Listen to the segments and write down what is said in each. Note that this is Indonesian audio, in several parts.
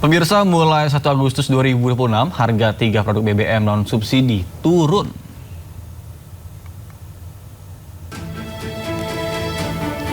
Pemirsa, mulai 1 Agustus 2026, harga 3 produk BBM non-subsidi turun.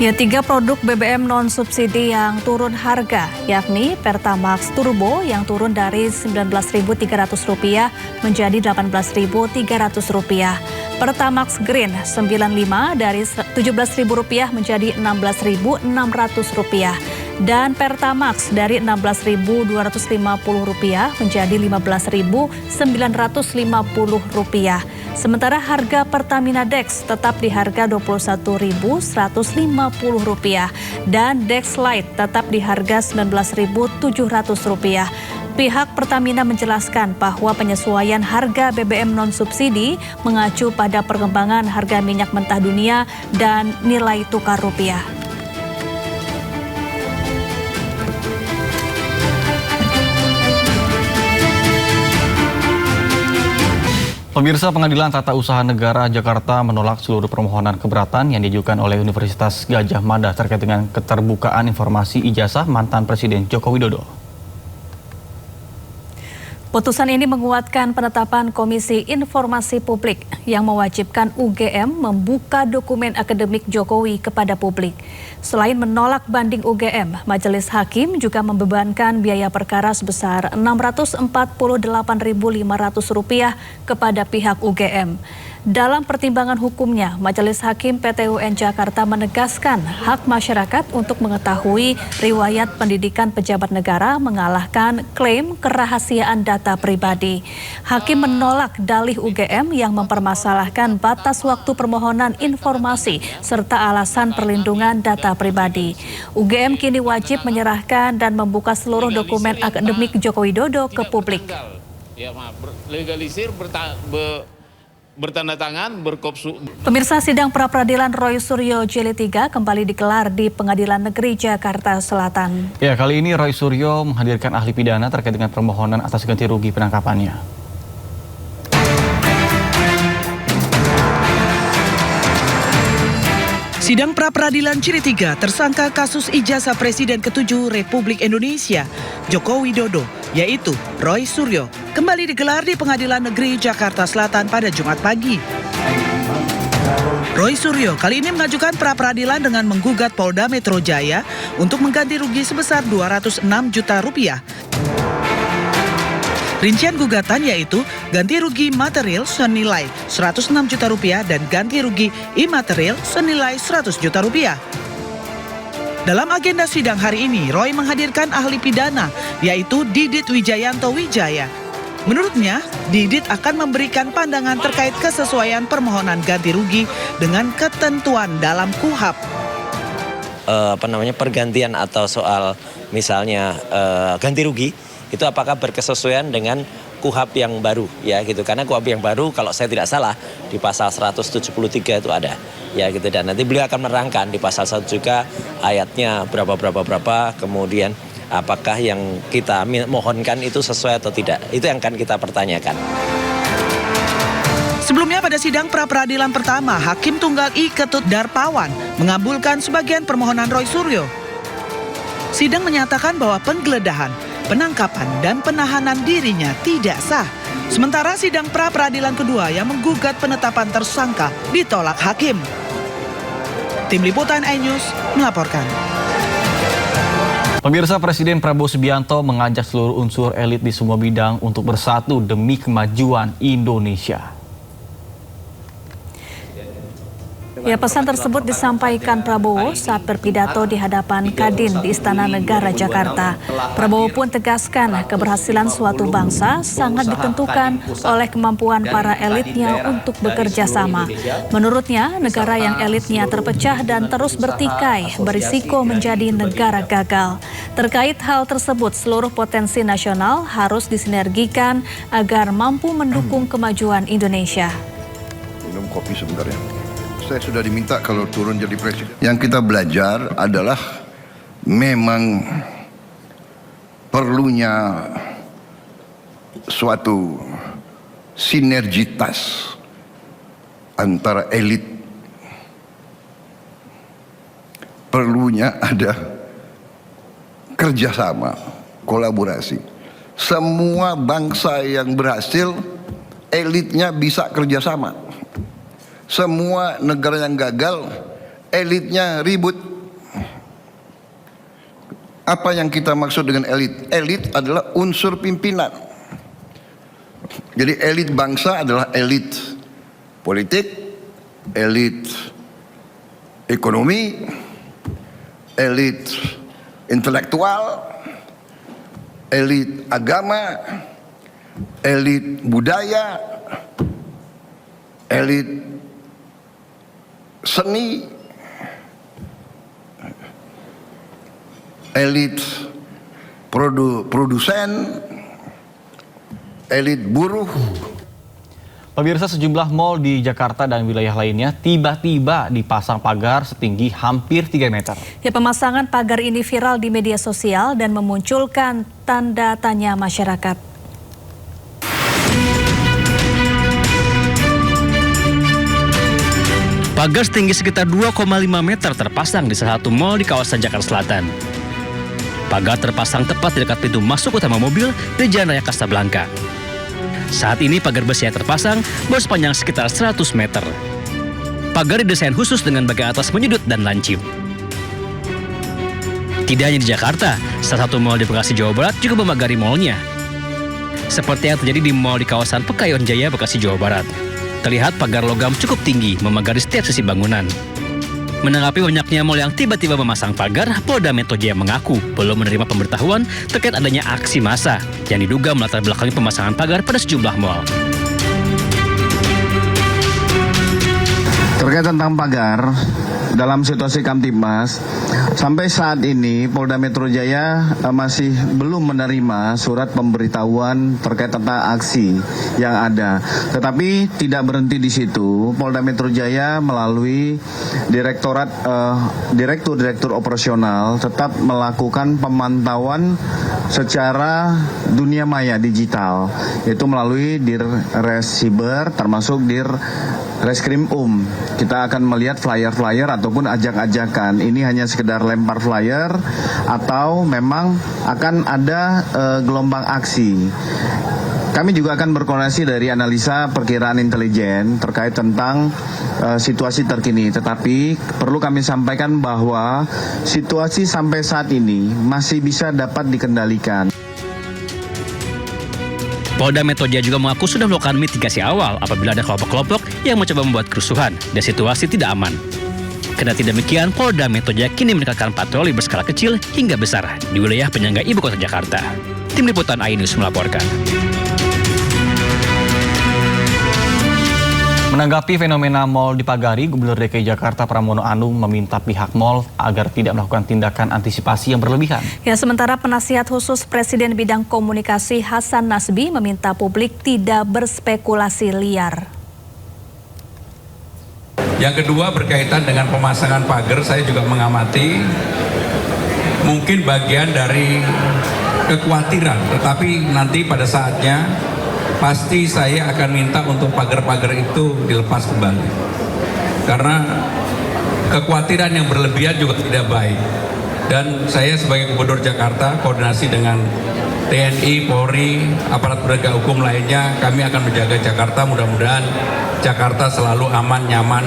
Ya, 3 produk BBM non-subsidi yang turun harga, yakni Pertamax Turbo yang turun dari Rp19.300 menjadi Rp18.300. Pertamax Green 95 dari Rp17.000 menjadi Rp16.600. Dan Pertamax dari Rp16.250 menjadi Rp15.950. Sementara harga Pertamina Dex tetap di harga Rp21.150 dan Dex Lite tetap di harga Rp19.700. Pihak Pertamina menjelaskan bahwa penyesuaian harga BBM non-subsidi mengacu pada perkembangan harga minyak mentah dunia dan nilai tukar rupiah. Pemirsa, Pengadilan Tata Usaha Negara Jakarta menolak seluruh permohonan keberatan yang diajukan oleh Universitas Gadjah Mada terkait dengan keterbukaan informasi ijazah mantan Presiden Joko Widodo. Putusan ini menguatkan penetapan Komisi Informasi Publik yang mewajibkan UGM membuka dokumen akademik Jokowi kepada publik. Selain menolak banding UGM, Majelis Hakim juga membebankan biaya perkara sebesar Rp648.500 kepada pihak UGM. Dalam pertimbangan hukumnya, Majelis Hakim PT UN Jakarta menegaskan hak masyarakat untuk mengetahui riwayat pendidikan pejabat negara mengalahkan klaim kerahasiaan data pribadi. Hakim menolak dalih UGM yang mempermasalahkan batas waktu permohonan informasi serta alasan perlindungan data pribadi. UGM kini wajib menyerahkan dan membuka seluruh dokumen akademik Joko Widodo ke publik. Bertanda tangan, berkopsu. Pemirsa, sidang pra-peradilan Roy Suryo Jilid 3 kembali digelar di Pengadilan Negeri Jakarta Selatan. Ya, kali ini Roy Suryo menghadirkan ahli pidana terkait dengan permohonan atas ganti rugi penangkapannya. Sidang pra-peradilan Jilid 3 tersangka kasus ijazah Presiden ke-7 Republik Indonesia, Joko Widodo, yaitu Roy Suryo, kembali digelar di Pengadilan Negeri Jakarta Selatan pada Jumat pagi. Roy Suryo kali ini mengajukan pra-peradilan dengan menggugat Polda Metro Jaya untuk mengganti rugi sebesar Rp206 juta. Rincian gugatan yaitu ganti rugi material senilai Rp106 juta dan ganti rugi imaterial senilai Rp100 juta. Dalam agenda sidang hari ini, Roy menghadirkan ahli pidana yaitu Didit Wijayanto Wijaya. Menurutnya, Didit akan memberikan pandangan terkait kesesuaian permohonan ganti rugi dengan ketentuan dalam KUHAP. Pergantian atau soal misalnya ganti rugi itu apakah berkesesuaian dengan KUHAP yang baru ya gitu, karena KUHAP yang baru kalau saya tidak salah di pasal 173 itu ada ya gitu, dan nanti beliau akan menerangkan di pasal 1 juga ayatnya berapa kemudian apakah yang kita mohonkan itu sesuai atau tidak, itu yang akan kita pertanyakan. Sebelumnya pada sidang pra-peradilan pertama, Hakim Tunggal I Ketut Darpawan mengabulkan sebagian permohonan Roy Suryo. Sidang menyatakan bahwa penggeledahan, penangkapan, dan penahanan dirinya tidak sah. Sementara sidang pra-peradilan kedua yang menggugat penetapan tersangka ditolak hakim. Tim Liputan iNews melaporkan. Pemirsa, Presiden Prabowo Subianto mengajak seluruh unsur elit di semua bidang untuk bersatu demi kemajuan Indonesia. Ya, pesan tersebut disampaikan Prabowo saat berpidato di hadapan Kadin di Istana Negara Jakarta. Prabowo pun tegaskan keberhasilan suatu bangsa sangat ditentukan oleh kemampuan para elitnya untuk bekerja sama. Menurutnya, negara yang elitnya terpecah dan terus bertikai berisiko menjadi negara gagal. Terkait hal tersebut, seluruh potensi nasional harus disinergikan agar mampu mendukung kemajuan Indonesia. Minum kopi sebentar ya. Saya sudah diminta kalau turun jadi presiden. Yang kita belajar adalah memang perlunya suatu sinergitas antara elit. Perlunya ada kerjasama kolaborasi. Semua bangsa yang berhasil, elitnya bisa kerjasama. Semua negara yang gagal, elitnya ribut. Apa yang kita maksud dengan elit? Elit adalah unsur pimpinan. Jadi elit bangsa adalah elit politik, elit ekonomi, elit intelektual, elit agama, elit budaya, elit seni, elit produsen, elit buruh. Pemirsa, sejumlah mal di Jakarta dan wilayah lainnya tiba-tiba dipasang pagar setinggi hampir 3 meter. Ya, pemasangan pagar ini viral di media sosial dan memunculkan tanda tanya masyarakat. Pagar setinggi sekitar 2,5 meter terpasang di salah satu mal di kawasan Jakarta Selatan. Pagar terpasang tepat di dekat pintu masuk utama mobil di Jalan Raya Kasablanka. Saat ini pagar besi yang terpasang bersepanjang sekitar 100 meter. Pagar didesain khusus dengan bagian atas menyudut dan lancip. Tidak hanya di Jakarta, salah satu mal di Bekasi, Jawa Barat juga memagari malnya. Seperti yang terjadi di mal di kawasan Pekayon Jaya, Bekasi, Jawa Barat. Terlihat pagar logam cukup tinggi memagari setiap sisi bangunan. Menanggapi banyaknya mal yang tiba-tiba memasang pagar, Polda Metro Jaya mengaku belum menerima pemberitahuan terkait adanya aksi massa yang diduga melatar belakangi pemasangan pagar pada sejumlah mal. Terkait tentang pagar, dalam situasi Kamtibmas, sampai saat ini Polda Metro Jaya masih belum menerima surat pemberitahuan terkait tentang aksi yang ada. Tetapi tidak berhenti di situ, Polda Metro Jaya melalui Direktur Operasional tetap melakukan pemantauan secara dunia maya digital, yaitu melalui Dirres Siber termasuk Reskrim Kita akan melihat flyer-flyer ataupun ajak-ajakan. Ini hanya sekedar lempar flyer atau memang akan ada gelombang aksi. Kami juga akan berkoordinasi dari analisa perkiraan intelijen terkait tentang situasi terkini. Tetapi perlu kami sampaikan bahwa situasi sampai saat ini masih bisa dapat dikendalikan. Polda Metro Jaya juga mengaku sudah melakukan mitigasi awal apabila ada kelompok-kelompok yang mencoba membuat kerusuhan dan situasi tidak aman. Kendati demikian, Polda Metro Jaya kini meningkatkan patroli berskala kecil hingga besar di wilayah penyangga ibu kota Jakarta. Tim Liputan iNews melaporkan. Menanggapi fenomena mal dipagari, Gubernur DKI Jakarta Pramono Anung meminta pihak mal agar tidak melakukan tindakan antisipasi yang berlebihan. Ya, sementara penasihat khusus Presiden bidang komunikasi Hasan Nasbi meminta publik tidak berspekulasi liar. Yang kedua berkaitan dengan pemasangan pagar, saya juga mengamati mungkin bagian dari kekhawatiran, tetapi nanti pada saatnya pasti saya akan minta untuk pagar-pagar itu dilepas kembali. Karena kekhawatiran yang berlebihan juga tidak baik. Dan saya sebagai Gubernur Jakarta, koordinasi dengan TNI, Polri, aparat penegak hukum lainnya, kami akan menjaga Jakarta. Mudah-mudahan Jakarta selalu aman, nyaman.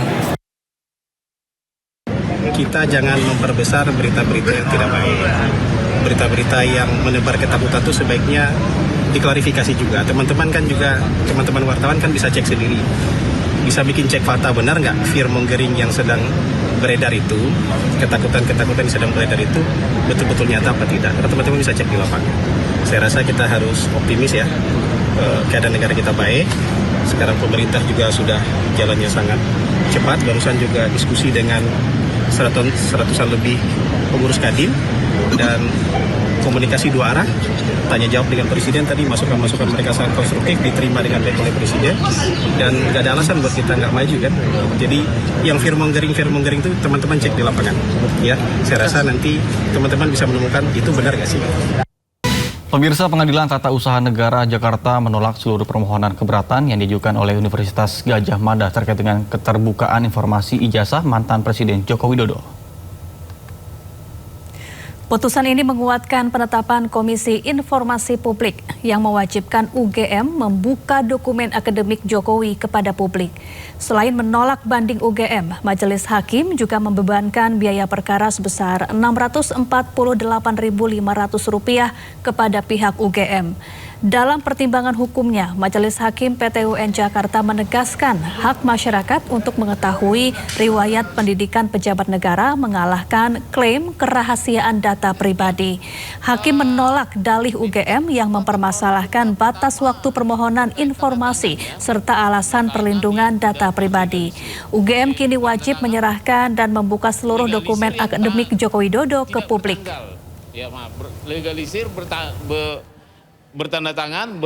Kita jangan memperbesar berita-berita yang tidak baik. Berita-berita yang menebar ketakutan itu sebaiknya diklarifikasi juga. Teman-teman kan juga, teman-teman wartawan kan bisa cek sendiri. Bisa bikin cek fakta, benar nggak fear mongering yang sedang beredar itu, ketakutan-ketakutan yang sedang beredar itu betul-betul nyata apa tidak. Karena teman-teman bisa cek di lapangan. Saya rasa kita harus optimis ya. Keadaan negara kita baik. Sekarang pemerintah juga sudah jalannya sangat cepat. Barusan juga diskusi dengan seratusan lebih pengurus Kadin dan komunikasi dua arah, tanya jawab dengan Presiden tadi, masukan-masukan mereka sangat konstruktif, diterima dengan baik oleh Presiden, dan nggak ada alasan buat kita nggak maju kan. Jadi yang fear mongering itu teman-teman cek di lapangan, ya. Saya rasa nanti teman-teman bisa menemukan itu benar nggak sih. Pemirsa, Pengadilan Tata Usaha Negara Jakarta menolak seluruh permohonan keberatan yang diajukan oleh Universitas Gadjah Mada terkait dengan keterbukaan informasi ijazah mantan Presiden Joko Widodo. Putusan ini menguatkan penetapan Komisi Informasi Publik yang mewajibkan UGM membuka dokumen akademik Jokowi kepada publik. Selain menolak banding UGM, Majelis Hakim juga membebankan biaya perkara sebesar Rp648.500 kepada pihak UGM. Dalam pertimbangan hukumnya, Majelis Hakim PT UN Jakarta menegaskan hak masyarakat untuk mengetahui riwayat pendidikan pejabat negara mengalahkan klaim kerahasiaan data pribadi. Hakim menolak dalih UGM yang mempermasalahkan batas waktu permohonan informasi serta alasan perlindungan data pribadi. UGM kini wajib menyerahkan dan membuka seluruh dokumen akademik Joko Widodo ke publik. Ya, legalisir bertanda tangan